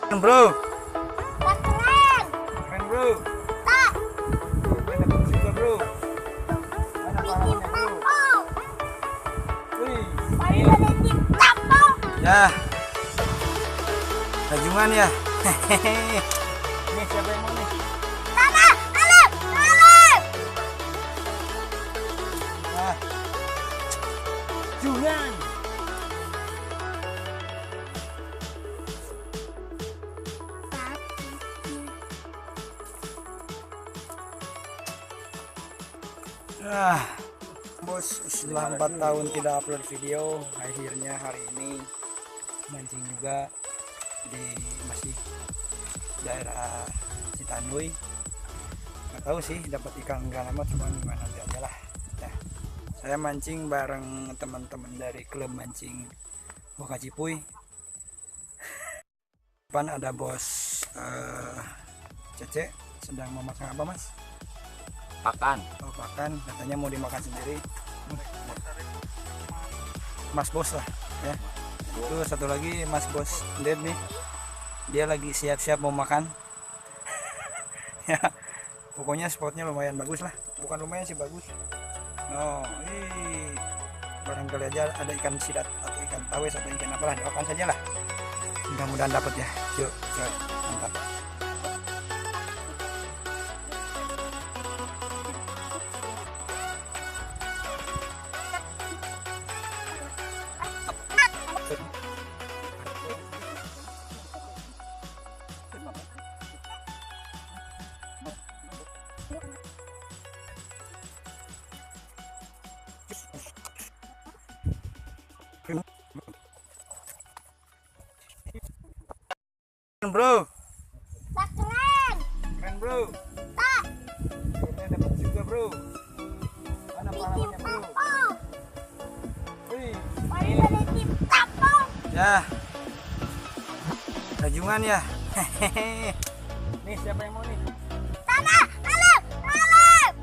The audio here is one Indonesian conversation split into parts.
Bro, Keren. keren bro. Tak. Keren dapat juga bro. Mana Bikin pahalanya bro? tampol. Wih, Baru bikin tampol. ya, rajungan ya. Hehehe. Ini siapa yang mau nih? Sana. Alif. Alif. Nah, rajungan. Ah, bos, setelah 4 tahun tidak upload video, akhirnya hari ini mancing juga di masih daerah Citanduy. Nggak tahu sih dapat ikan nggak lama, cuma gimana nanti aja lah. Ya, saya mancing bareng teman-teman dari klub mancing Wakacipuy. Depan ada bos Cece sedang memasak apa mas? Pakan. Oh, pakan, katanya mau dimakan sendiri. Mas bos lah ya. Itu satu lagi mas bos Ded nih, dia lagi siap-siap mau makan. Ya, pokoknya spotnya lumayan bagus lah, bukan lumayan sih, bagus. No, barangkali aja ada ikan sidat atau ikan tawes atau ikan apalah, doakan saja lah, mudah-mudahan dapat ya. Yuk coy, mantap. Bro, Tak keren. keren bro. Tak. Akhirnya dapat juga bro. Mana Bikin pahalanya bro? tampol. Wih, Baru bikin tampol. ya, rajungan ya. Hehehe. Nih siapa yang mau nih? Sana. Alif. Alif.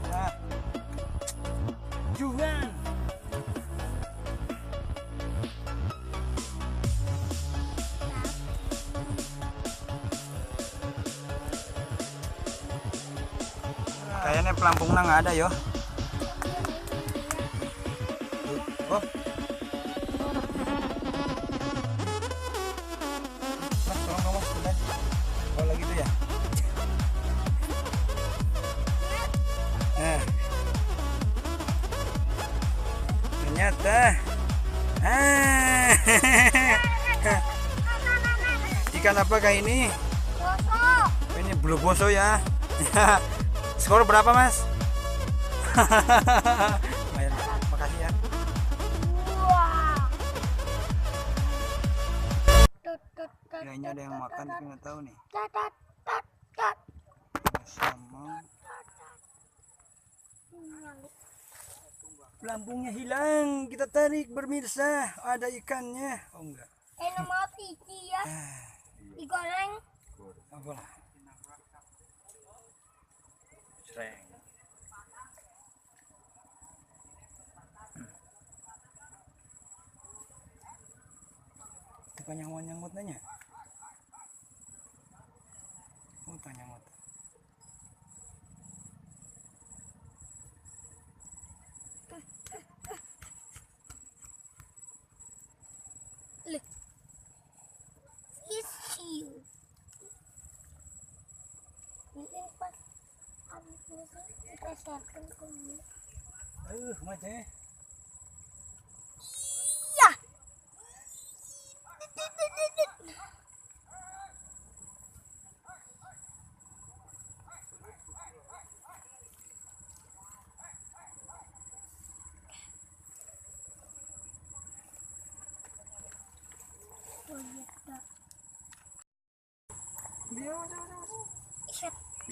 Nah, rajungan. Kayaknya pelampungnya nggak ada yo. Oh, mas tolong dong mas, sebentar. Oh lagi itu ya. Nah, ternyata ikan apakah ini? Bosok. Ini blue boso ya. Skor berapa mas? Lumayan, makasih ya. Wah. Kayaknya ada yang makan tapi nggak tahu nih. Tat, tat, tat, tat. Sama pelampungnya hilang, kita tarik pemirsa. Ada ikannya. Oh enggak. Nama Vicky ya. Digoreng. Apalah. Sreng. Bukan nyangkut nanya. Oh, tanya ngut. Issue. Mungkin pas habis musim kita siapkan dulu. Macam Iya.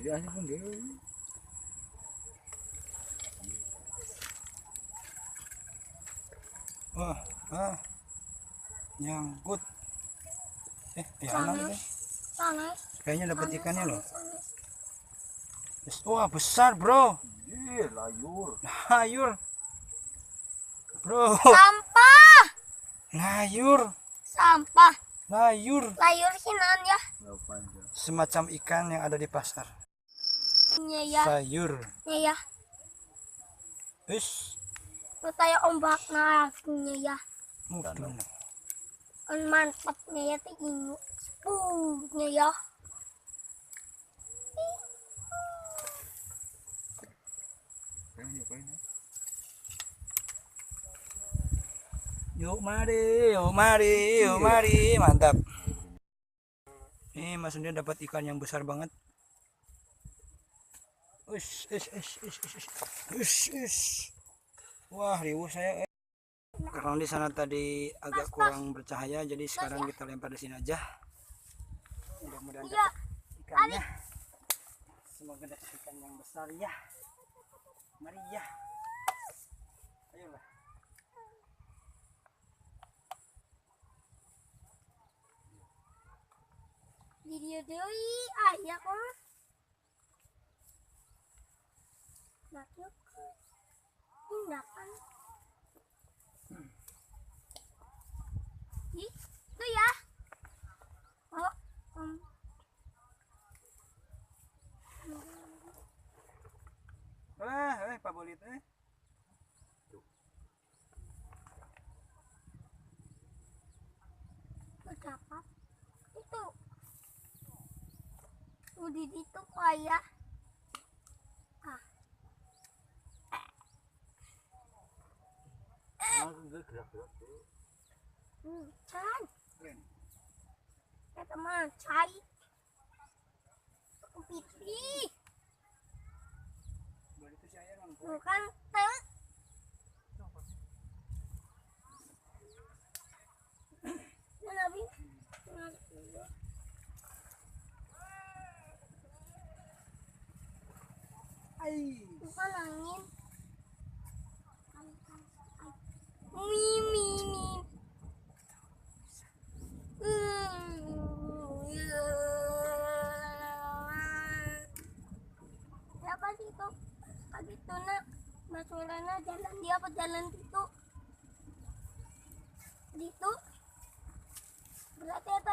Dia aja pun dia. Oh, nyangkut. Ya anak itu. Panas. Kayaknya dapat ikannya loh. Wah, besar, bro. Iya, layur. Layur. Bro, Sampah. layur. Sampah. Layur. Layur hinan ya. Semacam ikan yang ada di pasar. Nya ya. Sayur. Nya ya. Wis. Terus kayak ombaknya nya ya. Mungkin. Mantapnya ya teh ingu. Nya ya. Yuk mari, yuk mari, yuk mari. Mantap. Ini Mas Undian dapat ikan yang besar banget. Wah, riuh saya. Karena di sana tadi agak kurang bercahaya, jadi sekarang kita lempar di sini aja. Mudah-mudahan dapat ikannya. Semoga dapat ikan yang besar ya. Mari ya. Ayolah. Video deui aya kok. Nak yuk. Tindakan. Itu ya. Oh. Pak Bolit Dapat. Itu. Udah itu kayak. Ah. Can. Ya teman, cai. Pipi. Bukan teh. Nabi. Bukan angin. Mimi. Siapa sih itu? Gitu nak, masulana jalan dia apa jalan itu? Itu berarti ada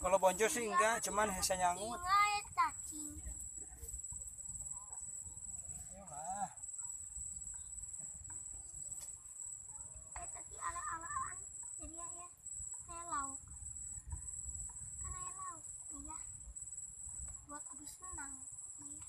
Kalau boncos sih enggak, cuman hese nyangut. singa cacing. Ayolah. Tadi ala-alaan jadi ya helau. Karena helau, iya. Buat habis senang. Iya.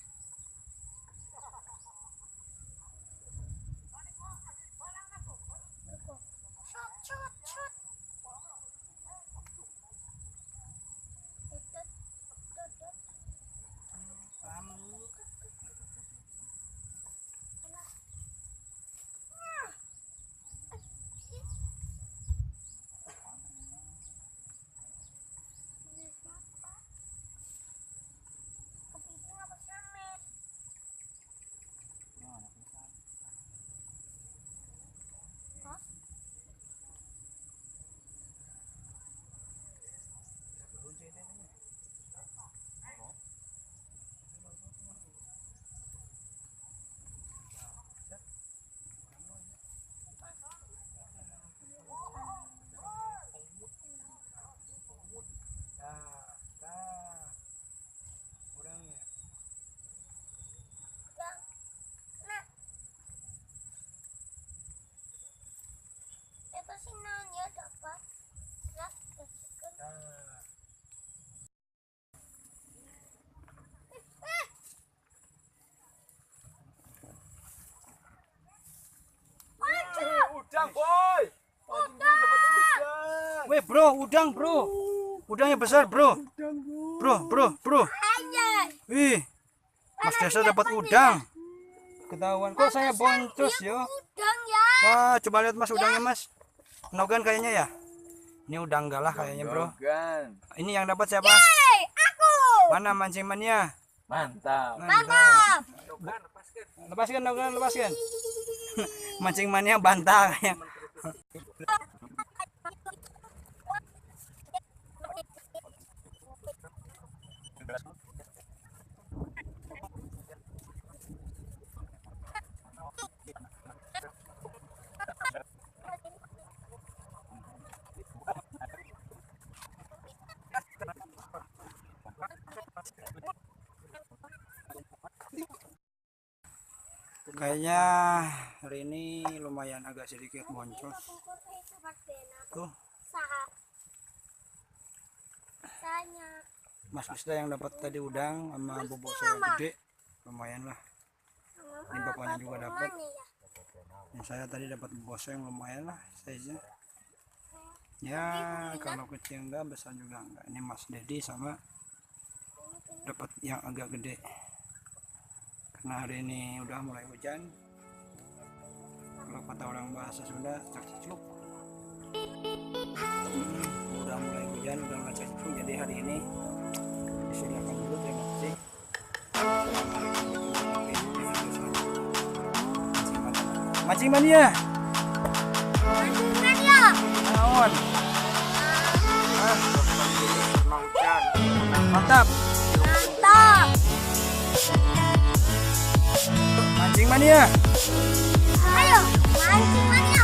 Cut. Sinanya dapat rak kecil. Udang boy. Weh bro, udang bro. Udangnya besar bro. Bro. Aja. Wih, Mas Desa dapat udang. Ketahuan kok saya boncos yo. Udang ya. Wah, coba lihat Mas udangnya Mas. Nogan kayaknya ya. Ini udang galah kayaknya bro. Nogan. Ini yang dapat siapa? Hey, aku. Mana mancing mania? Mantap. Mantap. Lepaskan, lepaskan. Mancing mania bantah. Kayaknya hari ini lumayan agak sedikit boncos. Tuh, Saha. Sahanya. Mas Wisda yang dapat tadi udang sama bobok saya gede, lumayan lah. Ini bapaknya juga dapat. Yang saya tadi dapat bobok yang lumayan lah size-nya. Ya kalau kecil enggak, besar juga enggak. Ini Mas Dedi sama dapat yang agak gede. Karena hari ini udah mulai hujan. Kalau kata orang bahasa Sunda, cak-cicuk. Udah mulai hujan, udah nggak cak-cicuk. Jadi hari ini silakan dulu, terima kasih. Mancing mania. Mancing mania. Naon. Mantap. Mantap. Mancing mania. Ayo, mancing mania.